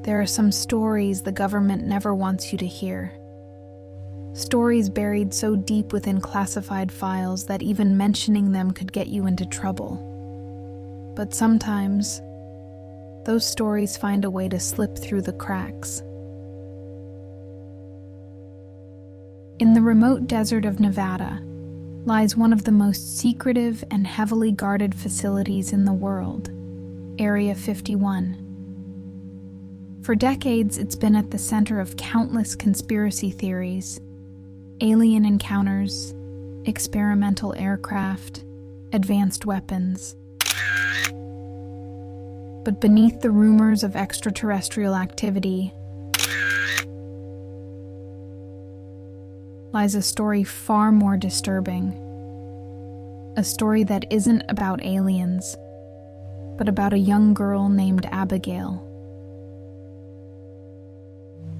There are some stories the government never wants you to hear. Stories buried so deep within classified files that even mentioning them could get you into trouble. But sometimes, those stories find a way to slip through the cracks. In the remote desert of Nevada lies one of the most secretive and heavily guarded facilities in the world, Area 51. For decades, it's been at the center of countless conspiracy theories, alien encounters, experimental aircraft, advanced weapons. But beneath the rumors of extraterrestrial activity lies a story far more disturbing. A story that isn't about aliens, but about a young girl named Abigail.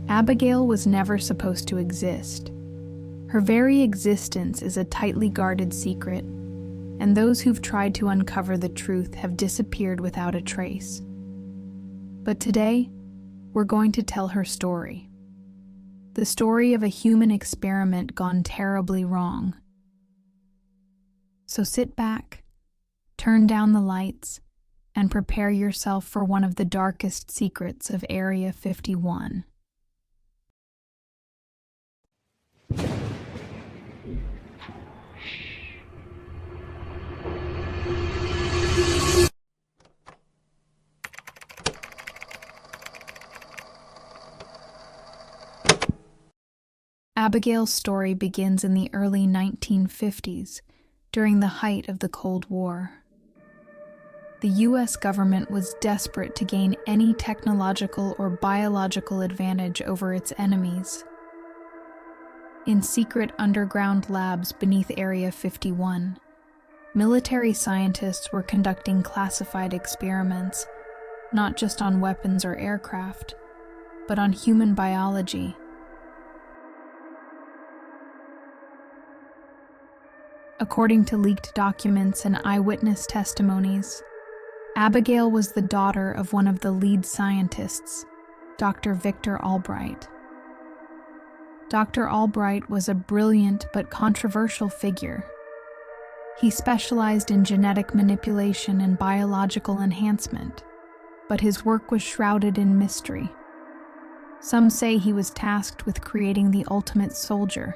Abigail was never supposed to exist. Her very existence is a tightly guarded secret, and those who've tried to uncover the truth have disappeared without a trace. But today, we're going to tell her story. The story of a human experiment gone terribly wrong. So sit back, turn down the lights, and prepare yourself for one of the darkest secrets of Area 51. Abigail's story begins in the early 1950s, during the height of the Cold War. The U.S. government was desperate to gain any technological or biological advantage over its enemies. In secret underground labs beneath Area 51, military scientists were conducting classified experiments, not just on weapons or aircraft, but on human biology. According to leaked documents and eyewitness testimonies, Abigail was the daughter of one of the lead scientists, Dr. Victor Albright. Dr. Albright was a brilliant but controversial figure. He specialized in genetic manipulation and biological enhancement, but his work was shrouded in mystery. Some say he was tasked with creating the ultimate soldier,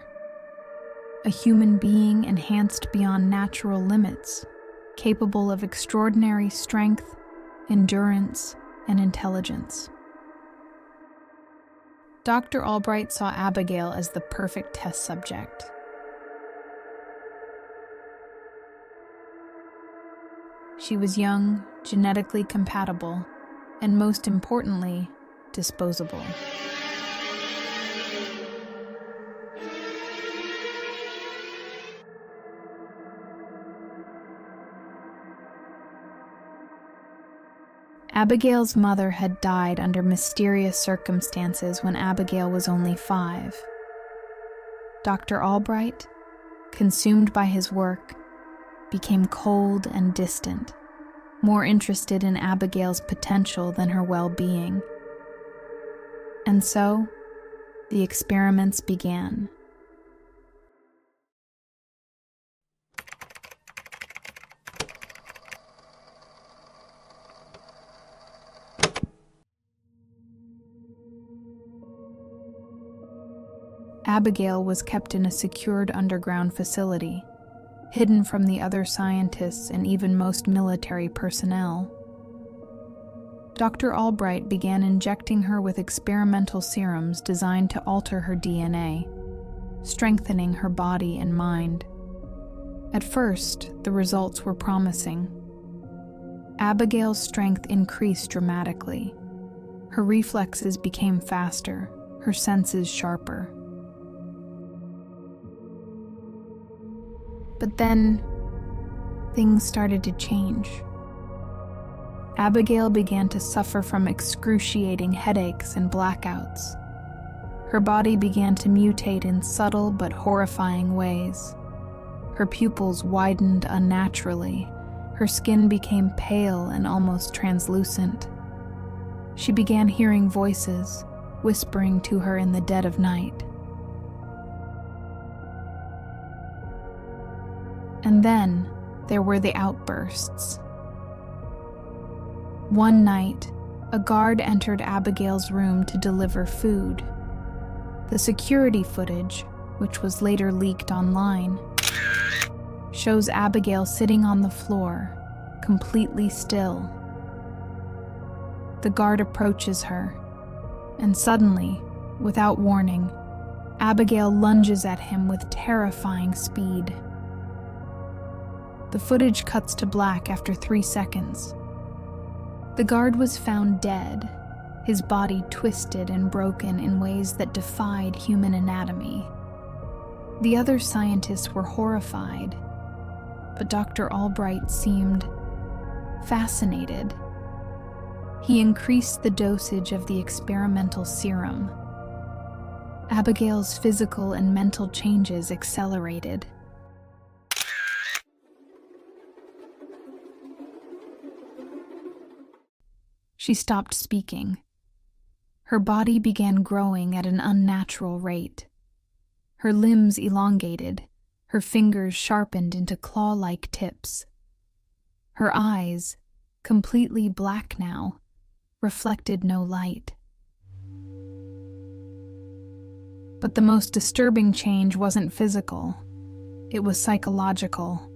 a human being enhanced beyond natural limits, capable of extraordinary strength, endurance, and intelligence. Dr. Albright saw Abigail as the perfect test subject. She was young, genetically compatible, and most importantly, disposable. Abigail's mother had died under mysterious circumstances when Abigail was only 5. Dr. Albright, consumed by his work, became cold and distant, more interested in Abigail's potential than her well-being. And so, the experiments began. Abigail was kept in a secured underground facility, hidden from the other scientists and even most military personnel. Dr. Albright began injecting her with experimental serums designed to alter her DNA, strengthening her body and mind. At first, the results were promising. Abigail's strength increased dramatically. Her reflexes became faster, her senses sharper. But then, things started to change. Abigail began to suffer from excruciating headaches and blackouts. Her body began to mutate in subtle but horrifying ways. Her pupils widened unnaturally. Her skin became pale and almost translucent. She began hearing voices, whispering to her in the dead of night. And then there were the outbursts. One night, a guard entered Abigail's room to deliver food. The security footage, which was later leaked online, shows Abigail sitting on the floor, completely still. The guard approaches her, and suddenly, without warning, Abigail lunges at him with terrifying speed. The footage cuts to black after 3 seconds. The guard was found dead, his body twisted and broken in ways that defied human anatomy. The other scientists were horrified, but Dr. Albright seemed fascinated. He increased the dosage of the experimental serum. Abigail's physical and mental changes accelerated. She stopped speaking. Her body began growing at an unnatural rate. Her limbs elongated, her fingers sharpened into claw-like tips. Her eyes, completely black now, reflected no light. But the most disturbing change wasn't physical. It was psychological.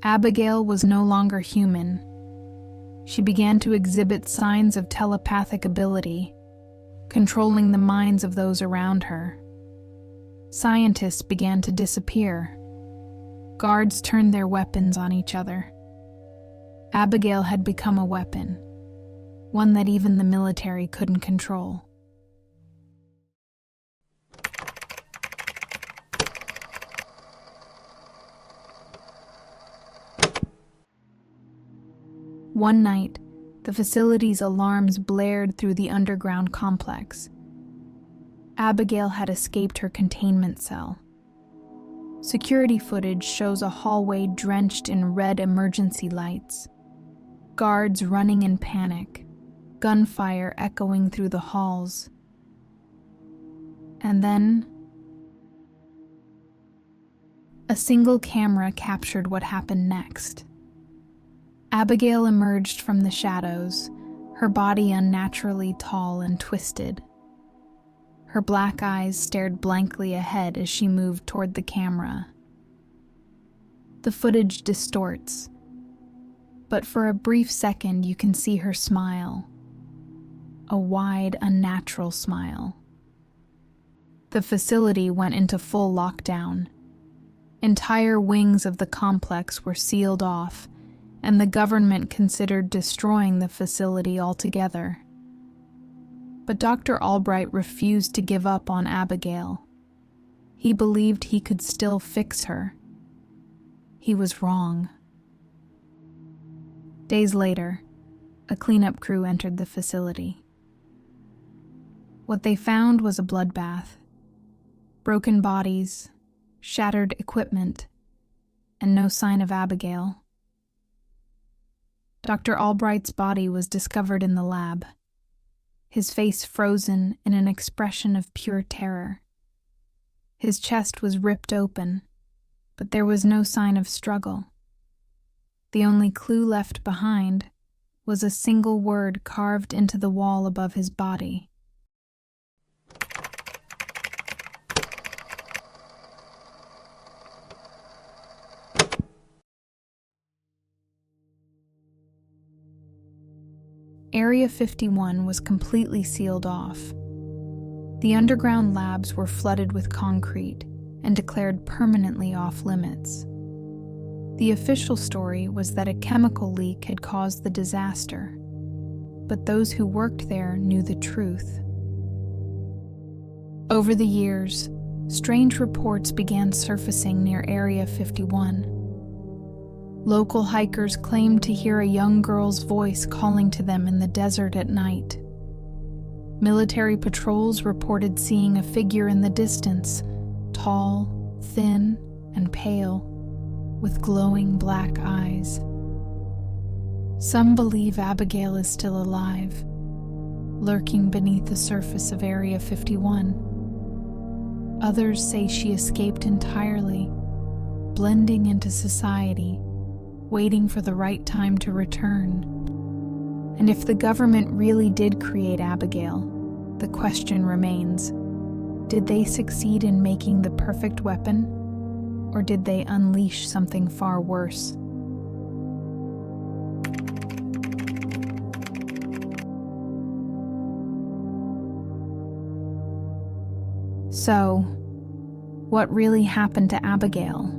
Abigail was no longer human. She began to exhibit signs of telepathic ability, controlling the minds of those around her. Scientists began to disappear. Guards turned their weapons on each other. Abigail had become a weapon, one that even the military couldn't control. One night, the facility's alarms blared through the underground complex. Abigail had escaped her containment cell. Security footage shows a hallway drenched in red emergency lights, guards running in panic, gunfire echoing through the halls. And then, a single camera captured what happened next. Abigail emerged from the shadows, her body unnaturally tall and twisted. Her black eyes stared blankly ahead as she moved toward the camera. The footage distorts, but for a brief second you can see her smile. A wide, unnatural smile. The facility went into full lockdown. Entire wings of the complex were sealed off, and the government considered destroying the facility altogether. But Dr. Albright refused to give up on Abigail. He believed he could still fix her. He was wrong. Days later, a cleanup crew entered the facility. What they found was a bloodbath, broken bodies, shattered equipment, and no sign of Abigail. Dr. Albright's body was discovered in the lab, his face frozen in an expression of pure terror. His chest was ripped open, but there was no sign of struggle. The only clue left behind was a single word carved into the wall above his body. Area 51 was completely sealed off. The underground labs were flooded with concrete and declared permanently off limits. The official story was that a chemical leak had caused the disaster, but those who worked there knew the truth. Over the years, strange reports began surfacing near Area 51. Local hikers claimed to hear a young girl's voice calling to them in the desert at night. Military patrols reported seeing a figure in the distance, tall, thin, and pale, with glowing black eyes. Some believe Abigail is still alive, lurking beneath the surface of Area 51. Others say she escaped entirely, blending into society, waiting for the right time to return. And if the government really did create Abigail, the question remains, did they succeed in making the perfect weapon, or did they unleash something far worse? So, what really happened to Abigail?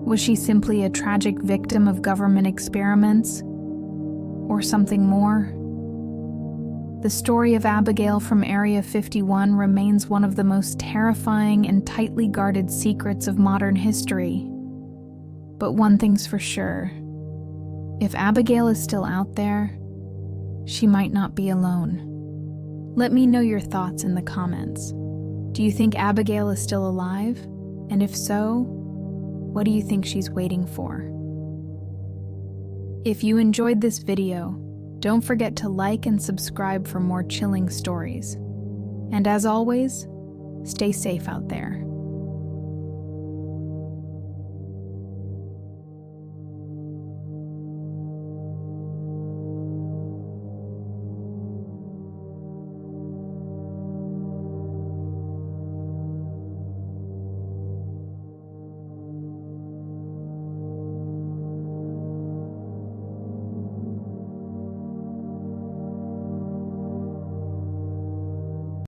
Was she simply a tragic victim of government experiments? Or something more? The story of Abigail from Area 51 remains one of the most terrifying and tightly guarded secrets of modern history. But one thing's for sure. If Abigail is still out there, she might not be alone. Let me know your thoughts in the comments. Do you think Abigail is still alive? And if so, what do you think she's waiting for? If you enjoyed this video, don't forget to like and subscribe for more chilling stories. And as always, stay safe out there.